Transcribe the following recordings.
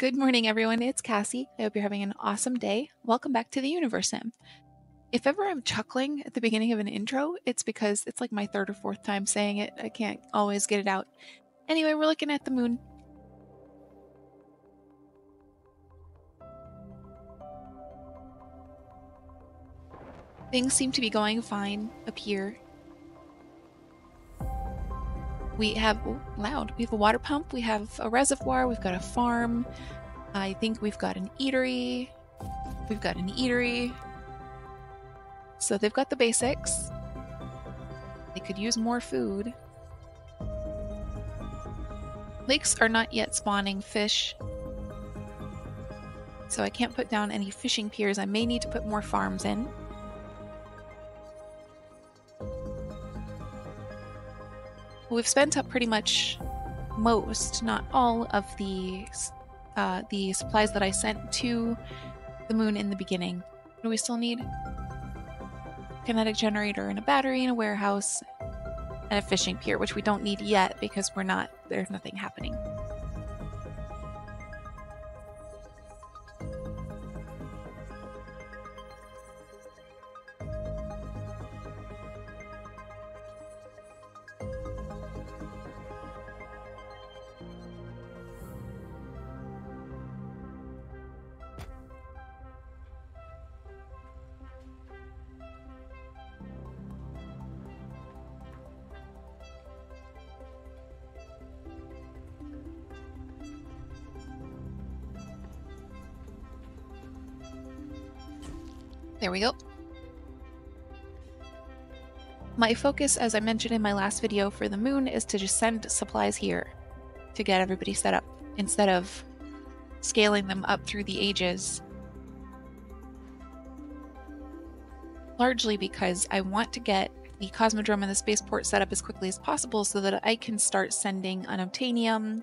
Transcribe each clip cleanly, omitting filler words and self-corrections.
Good morning, everyone. It's Cassie. I hope you're having an awesome day. Welcome back to the Universim. If ever I'm chuckling at the beginning of an intro, it's because it's like my third or fourth time saying it. I can't always get it out. Anyway, we're looking at the moon. Things seem to be going fine up here. We have, loud, we have a water pump, we have a reservoir, we've got a farm. I think we've got an eatery. We've got an eatery. So they've got the basics. They could use more food. Lakes are not yet spawning fish, so I can't put down any fishing piers. I may need to put more farms in. We've spent up pretty much most, not all, of the supplies that I sent to the moon in the beginning. What do we still need? Kinetic generator and a battery and a warehouse and a fishing pier, which we don't need yet because there's nothing happening. There we go. My focus, as I mentioned in my last video for the moon, is to just send supplies here to get everybody set up instead of scaling them up through the ages. Largely because I want to get the Cosmodrome and the spaceport set up as quickly as possible so that I can start sending unobtainium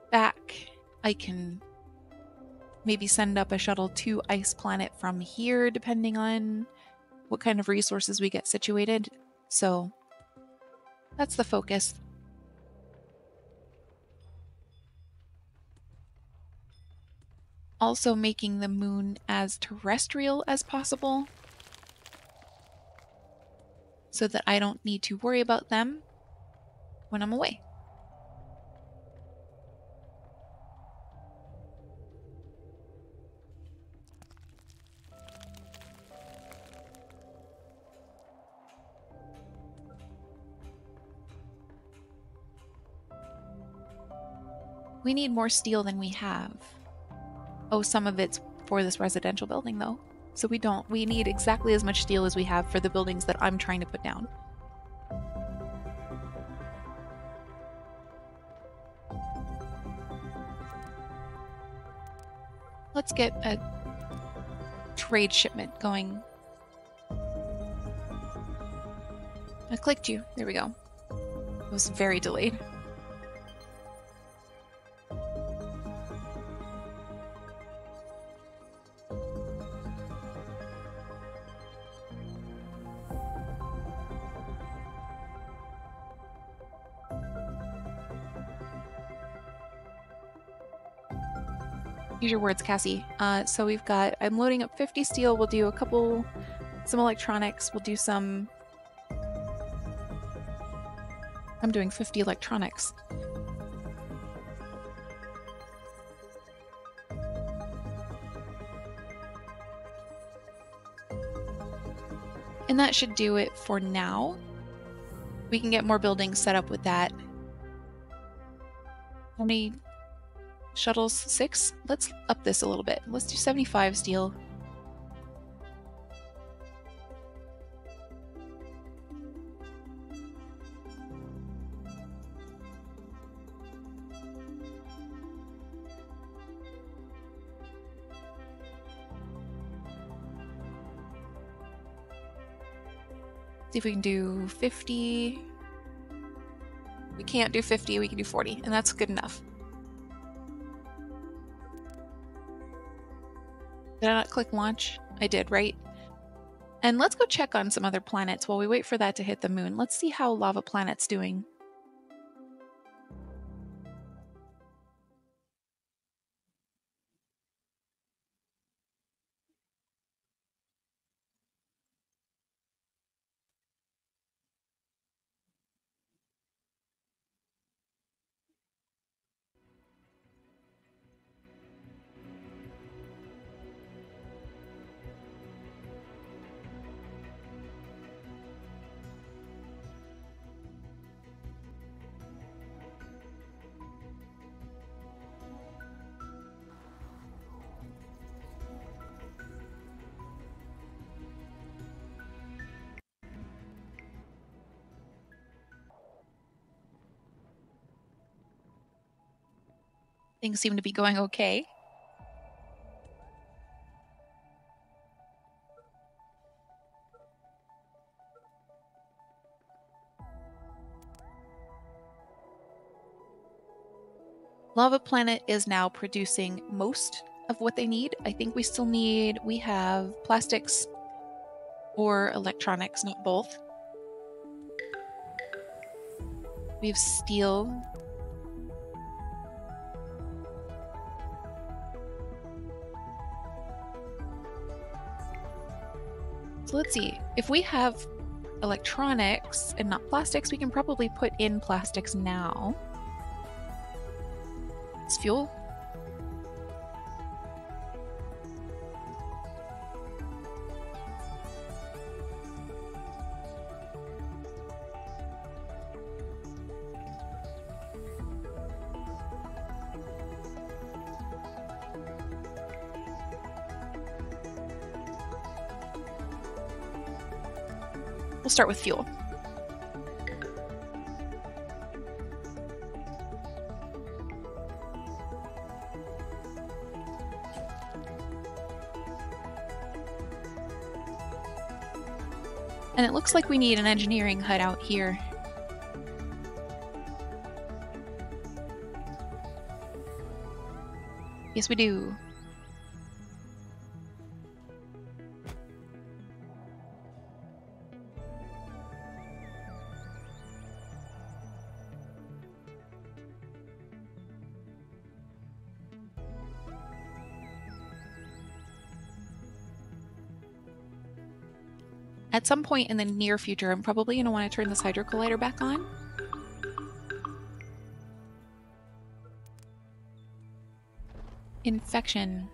back. I can maybe send up a shuttle to Ice Planet from here, depending on what kind of resources we get situated. So that's the focus. Also making the moon as terrestrial as possible so that I don't need to worry about them when I'm away. We need more steel than we have. Oh, some of it's for this residential building though. So we need exactly as much steel as we have for the buildings that I'm trying to put down. Let's get a trade shipment going. I clicked you. There we go. It was very delayed. Use your words, Cassie. So we've got, I'm loading up 50 steel. We'll do some electronics. We'll do some, I'm doing 50 electronics. And that should do it for now. We can get more buildings set up with that. How many shuttles? 6? Let's up this a little bit. Let's do 75 steel. See if we can do 50. We can't do 50, we can do 40, and that's good enough. Did I not click launch? I did, right? And let's go check on some other planets while we wait for that to hit the moon. Let's see how Lava Planet's doing. Things seem to be going okay. Lava Planet is now producing most of what they need. I think we have plastics or electronics, not both. We have steel. So let's see. If we have electronics and not plastics, we can probably put in plastics now. It's fuel. We'll start with fuel. And it looks like we need an engineering hut out here. Yes, we do. At some point in the near future, I'm probably going to want to turn this hydro collider back on. Infection.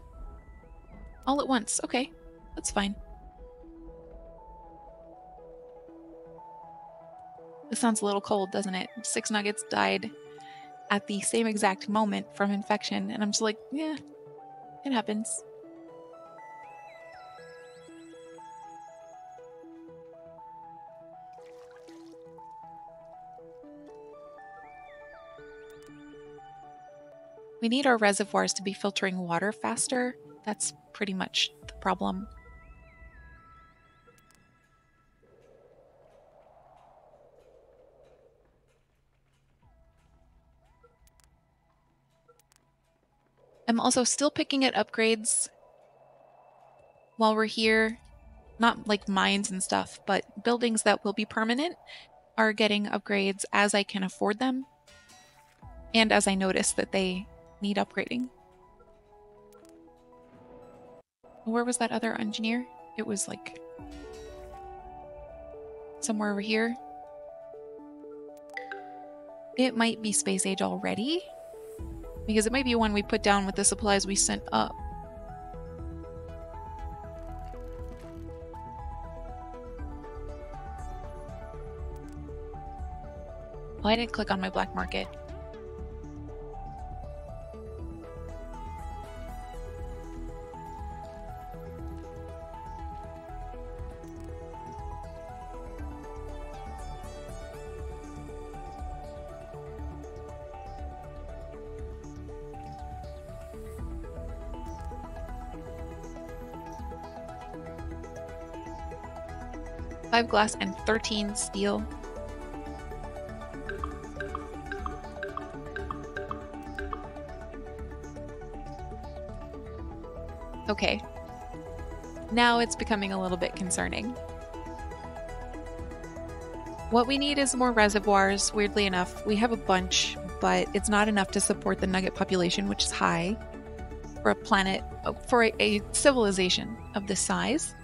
All at once. Okay, that's fine. This sounds a little cold, doesn't it? 6 nuggets died at the same exact moment from infection, and I'm just like, yeah, it happens. We need our reservoirs to be filtering water faster. That's pretty much the problem. I'm also still picking at upgrades while we're here. Not like mines and stuff, but buildings that will be permanent are getting upgrades as I can afford them and as I notice that they need upgrading. Where was that other engineer? It was like somewhere over here. It might be space age already, because it might be one we put down with the supplies we sent up. Well, I didn't click on my black market. Five glass and 13 steel. Okay. Now it's becoming a little bit concerning. What we need is more reservoirs, weirdly enough. We have a bunch, but it's not enough to support the nugget population, which is high for a planet, for a civilization of this size.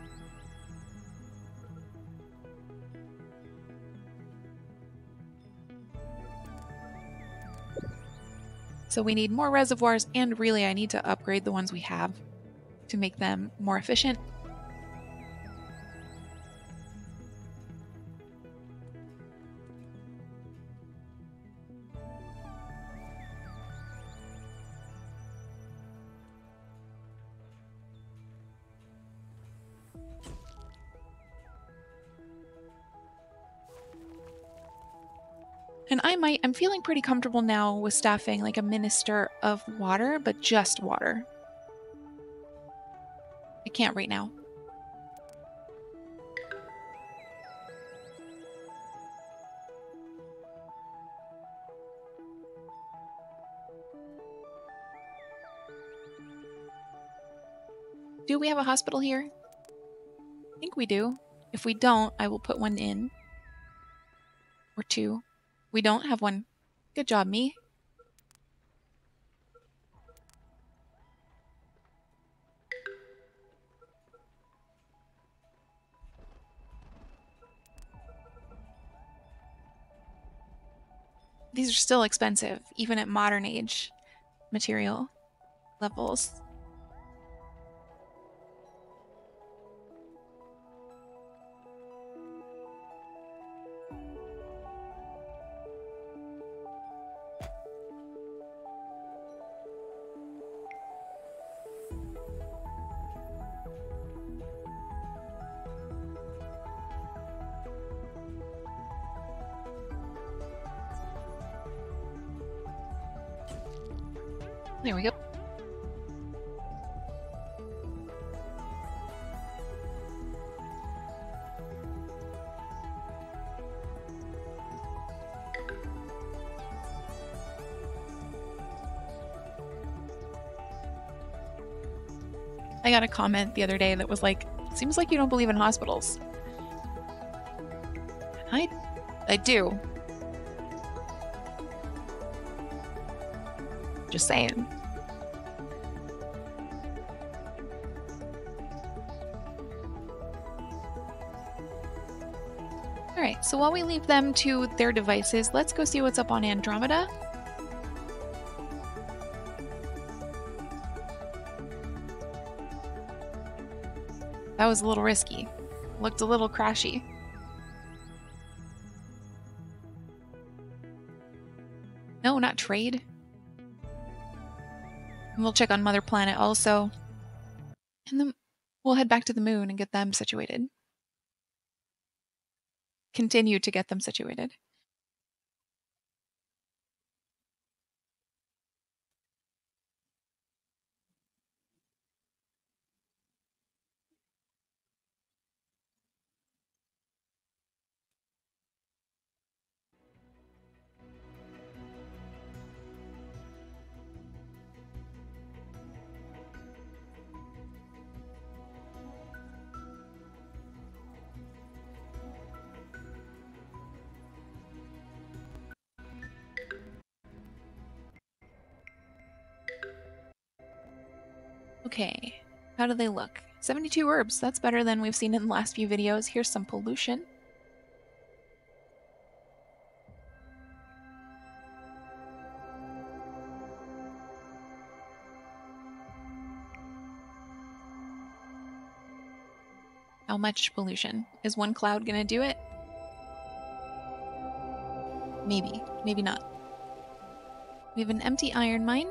So we need more reservoirs, and really I need to upgrade the ones we have to make them more efficient. And I'm feeling pretty comfortable now with staffing like a minister of water, but just water. I can't right now. Do we have a hospital here? I think we do. If we don't, I will put one in. Or two. We don't have one. Good job, me. These are still expensive, even at modern age material levels. There we go. I got a comment the other day that was like, seems like you don't believe in hospitals. I do. Just saying. Alright, so while we leave them to their devices, let's go see what's up on Andromeda. That was a little risky. Looked a little crashy. No, not trade. And we'll check on Mother Planet also. And then we'll head back to the moon and get them situated. Continue to get them situated. Okay, how do they look? 72 herbs, that's better than we've seen in the last few videos. Here's some pollution. How much pollution? Is one cloud gonna do it? Maybe, maybe not. We have an empty iron mine.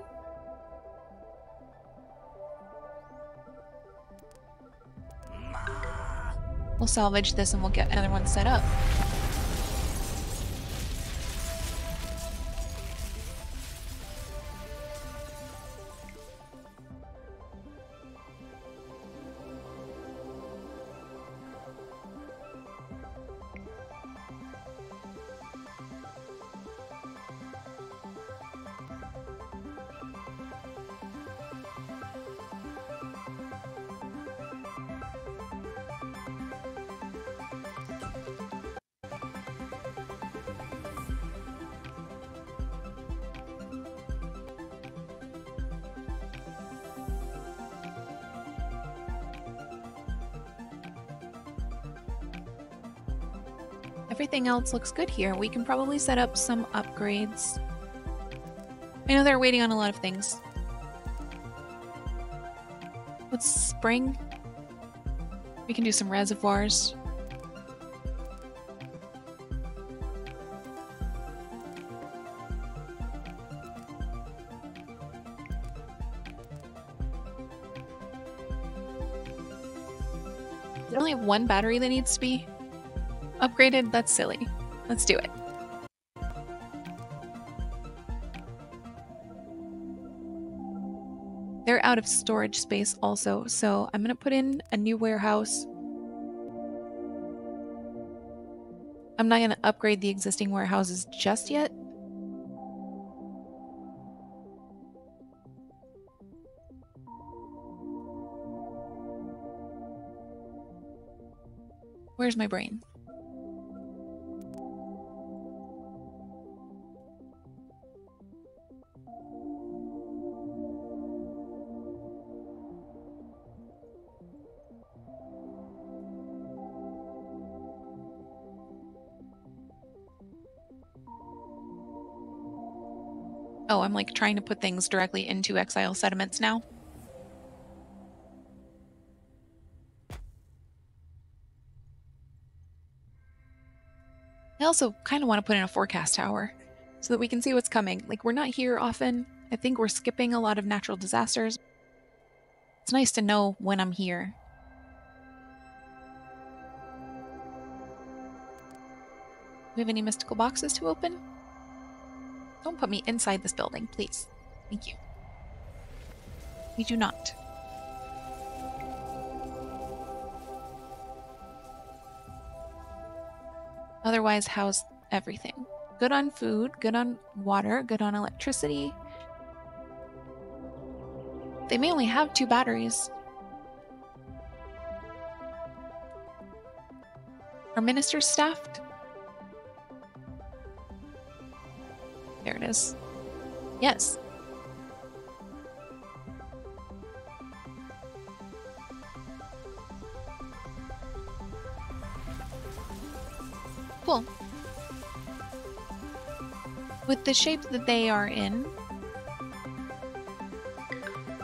We'll salvage this and we'll get another one set up. Everything else looks good here. We can probably set up some upgrades. I know they're waiting on a lot of things. What's spring? We can do some reservoirs. Does it only have one battery that needs to be upgraded? That's silly. Let's do it. out of storage space also, so I'm gonna put in a new warehouse. I'm not gonna upgrade the existing warehouses just yet. Where's my brain? Oh, I'm like trying to put things directly into exile sediments now. I also kind of want to put in a forecast tower so that we can see what's coming. Like, we're not here often. I think we're skipping a lot of natural disasters. It's nice to know when I'm here. Do we have any mystical boxes to open? Don't put me inside this building, please. Thank you. We do not. Otherwise, how's everything? Good on food, good on water, good on electricity. They may only have 2 batteries. Are ministers staffed? There it is. Yes. Cool. With the shape that they are in,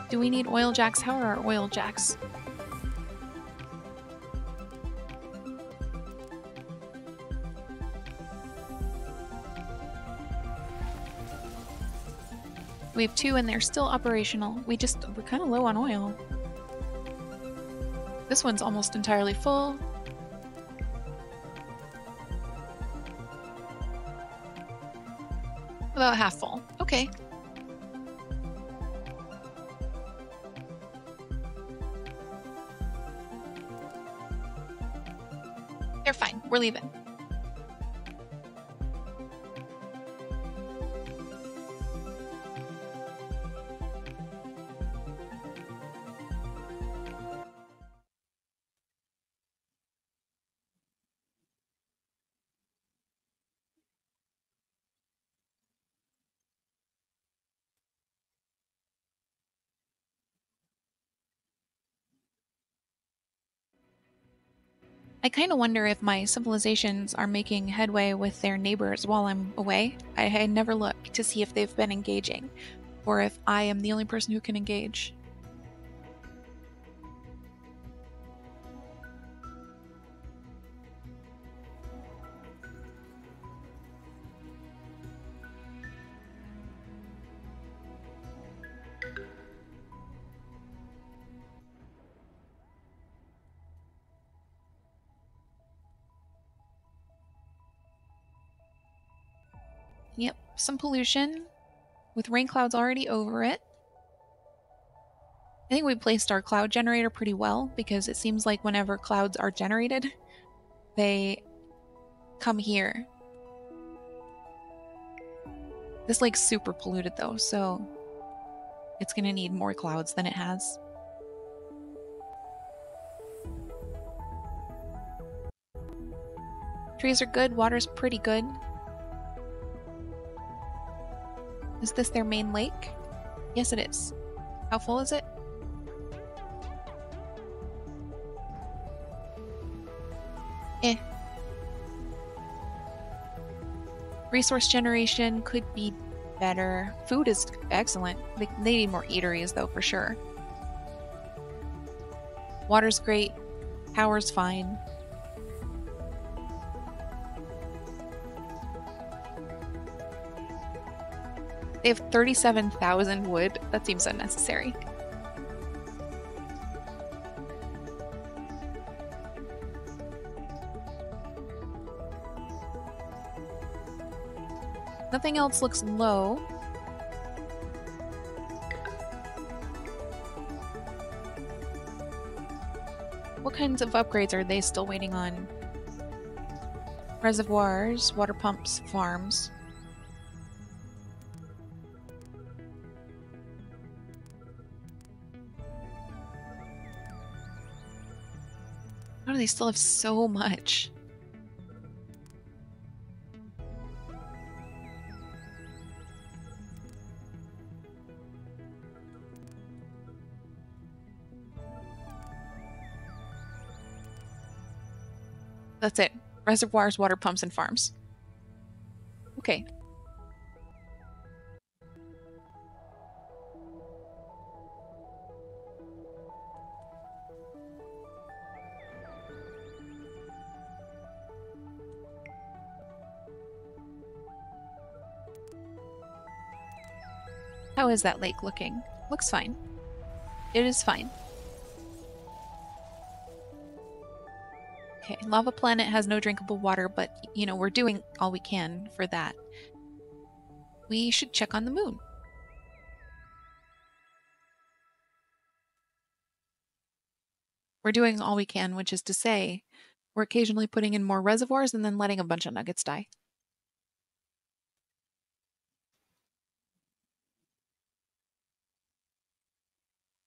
do we need oil jacks? How are our oil jacks? We have 2 and they're still operational. We're kind of low on oil. This one's almost entirely full. About half full. Okay. They're fine. We're leaving. I kind of wonder if my civilizations are making headway with their neighbors while I'm away. I never look to see if they've been engaging, or if I am the only person who can engage. Yep, some pollution, with rain clouds already over it. I think we placed our cloud generator pretty well, because it seems like whenever clouds are generated, they come here. This lake's super polluted though, so it's gonna need more clouds than it has. Trees are good, water's pretty good. Is this their main lake? Yes, it is. How full is it? Eh. Resource generation could be better. Food is excellent. They need more eateries though, for sure. Water's great. Power's fine. They have 37,000 wood. That seems unnecessary. Nothing else looks low. What kinds of upgrades are they still waiting on? Reservoirs, water pumps, farms. How do they still have so much? That's it. Reservoirs, water pumps, and farms. Okay. How is that lake looking? Looks fine. It is fine. Okay, Lava Planet has no drinkable water, but, you know, we're doing all we can for that. We should check on the moon. We're doing all we can, which is to say, we're occasionally putting in more reservoirs and then letting a bunch of nuggets die.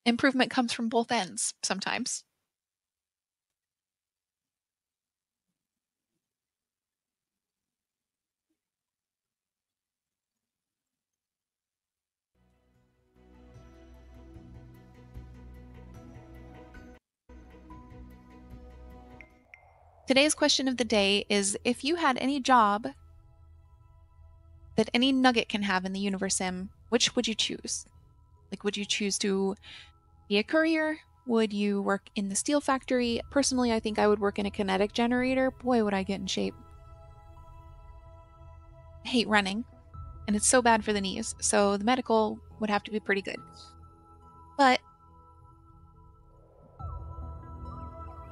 Improvement comes from both ends sometimes. Today's question of the day is, if you had any job that any nugget can have in the Universim, which would you choose? Like, would you choose to be a courier? Would you work in the steel factory? Personally, I think I would work in a kinetic generator. Boy, would I get in shape. I hate running, and it's so bad for the knees, so the medical would have to be pretty good. But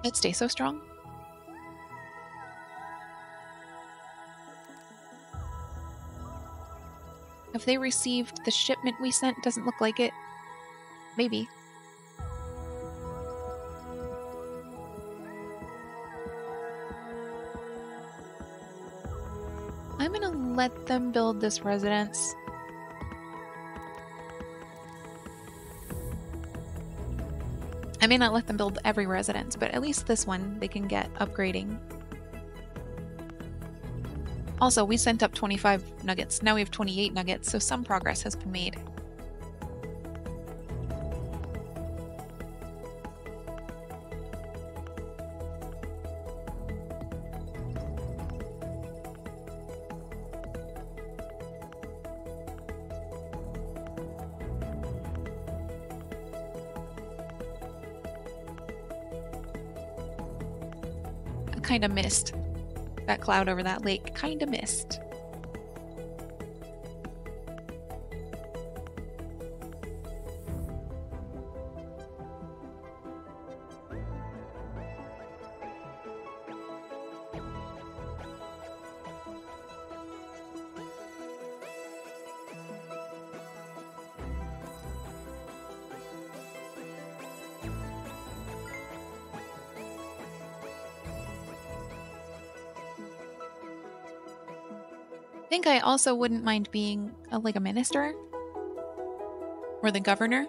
I'd stay so strong. Have they received the shipment we sent? Doesn't look like it. Maybe. I'm gonna let them build this residence. I may not let them build every residence, but at least this one they can get upgrading. Also, we sent up 25 nuggets. Now we have 28 nuggets, so some progress has been made. I kind of missed that cloud over that lake. Kind of missed. I think I also wouldn't mind being like a minister or the governor.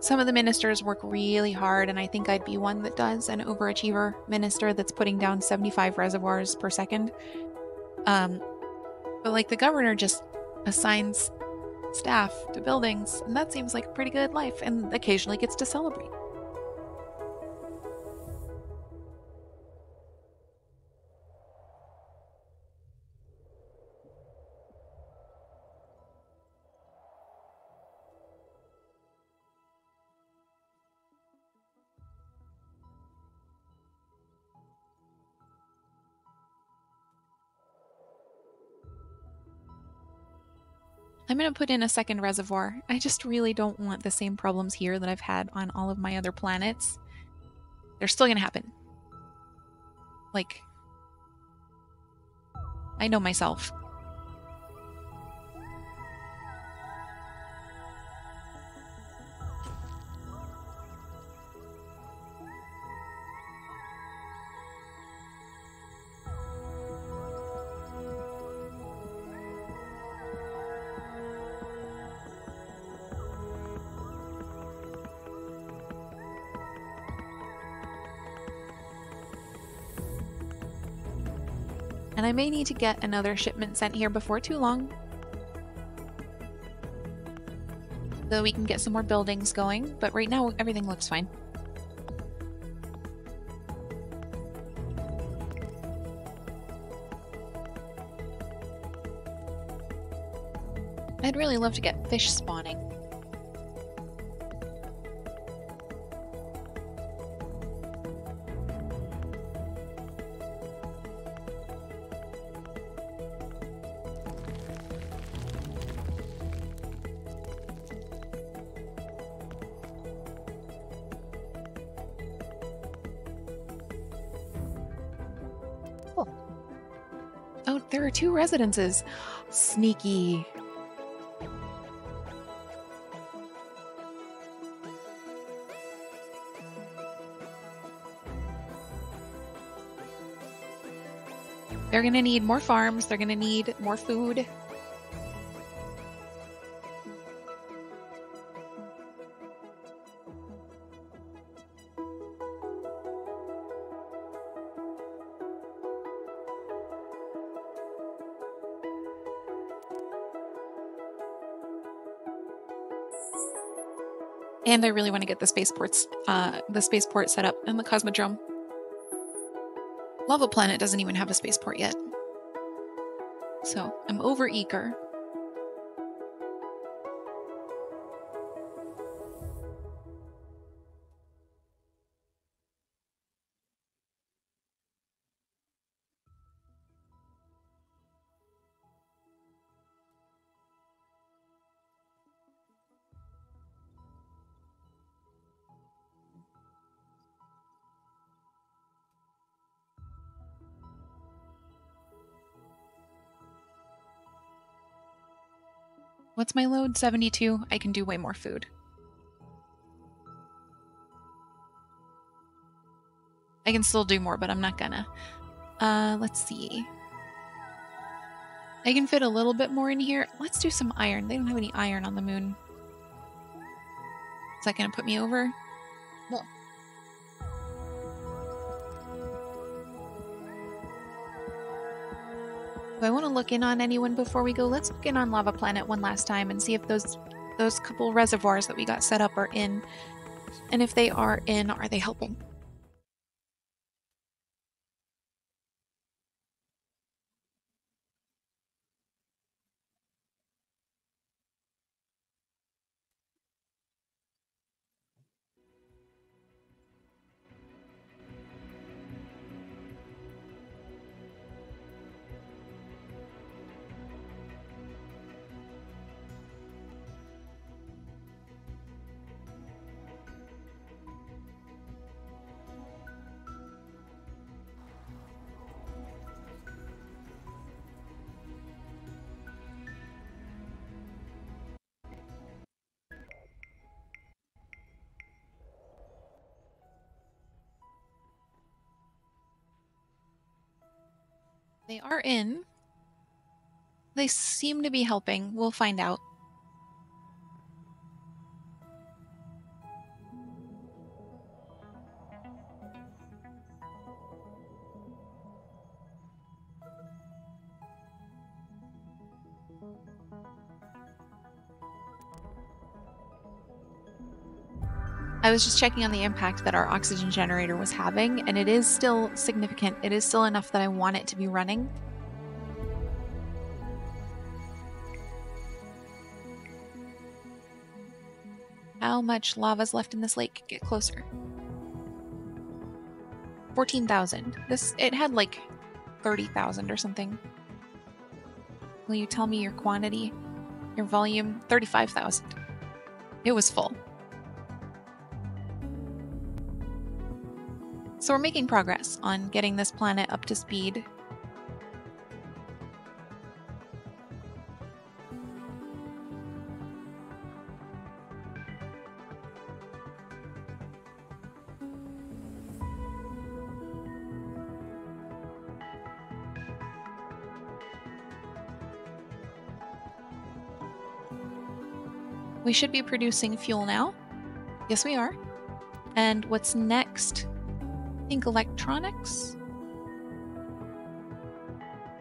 Some of the ministers work really hard, and I think I'd be one that does, an overachiever minister that's putting down 75 reservoirs per second. But like the governor just assigns staff to buildings, and that seems like a pretty good life, and occasionally gets to celebrate. I'm going to put in a second reservoir. I just really don't want the same problems here that I've had on all of my other planets. They're still going to happen. Like, I know myself. And I may need to get another shipment sent here before too long, so we can get some more buildings going, but right now everything looks fine. I'd really love to get fish spawning. Cool. Oh, there are 2 residences. Sneaky. They're gonna need more farms, they're gonna need more food. And I really want to get the spaceport set up and the Cosmodrome. Lava Planet doesn't even have a spaceport yet. So I'm over eager. What's my load? 72. I can do way more food. I can still do more, but I'm not gonna. Let's see. I can fit a little bit more in here. Let's do some iron. They don't have any iron on the moon. Is that gonna put me over? No. Do I want to look in on anyone before we go? Let's look in on Lava Planet one last time and see if those couple reservoirs that we got set up are in. And if they are in, are they helping? They are in. They seem to be helping. We'll find out. I was just checking on the impact that our oxygen generator was having, and it is still significant. It is still enough that I want it to be running. How much lava's left in this lake? Get closer. 14,000. It had like 30,000 or something. Will you tell me your quantity? Your volume? 35,000. It was full. So we're making progress on getting this planet up to speed. We should be producing fuel now. Yes, we are. And what's next? I think electronics.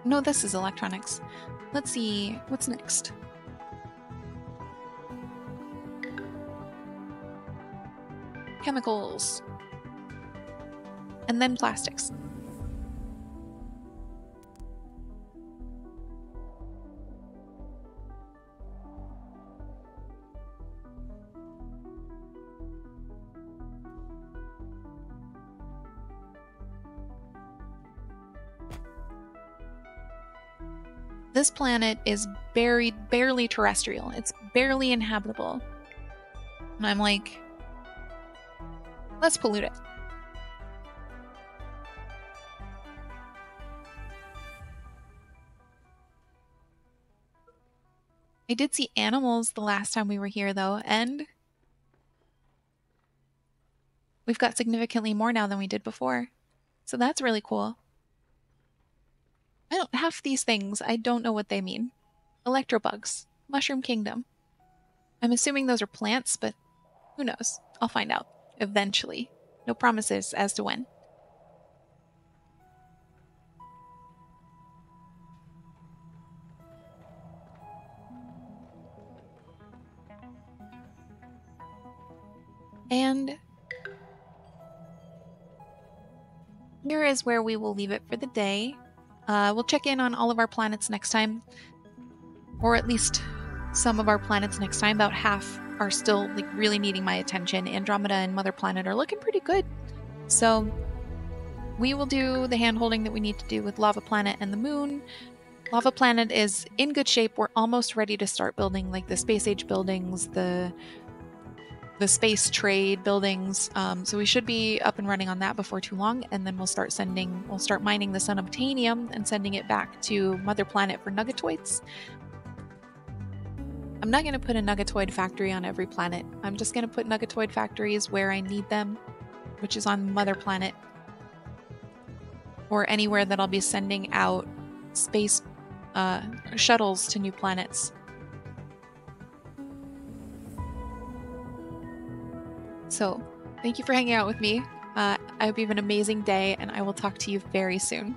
No, this is electronics. Let's see, what's next? Chemicals. And then plastics. This planet is barely terrestrial. It's barely inhabitable. And I'm like, let's pollute it. I did see animals the last time we were here, though, and we've got significantly more now than we did before. So that's really cool. I don't half these things, I don't know what they mean. Electrobugs, Mushroom Kingdom. I'm assuming those are plants, but who knows? I'll find out eventually. No promises as to when. And here is where we will leave it for the day. We'll check in on all of our planets next time, or at least some of our planets next time. About half are still like really needing my attention. Andromeda and Mother Planet are looking pretty good. So we will do the hand-holding that we need to do with Lava Planet and the Moon. Lava Planet is in good shape. We're almost ready to start building like the space age buildings, the space trade buildings. So we should be up and running on that before too long, and then we'll start mining the unobtainium and sending it back to Mother Planet for nuggetoids. I'm not going to put a nuggetoid factory on every planet. I'm just going to put nuggetoid factories where I need them, which is on Mother Planet, or anywhere that I'll be sending out space shuttles to new planets. So, thank you for hanging out with me. I hope you have an amazing day, and I will talk to you very soon.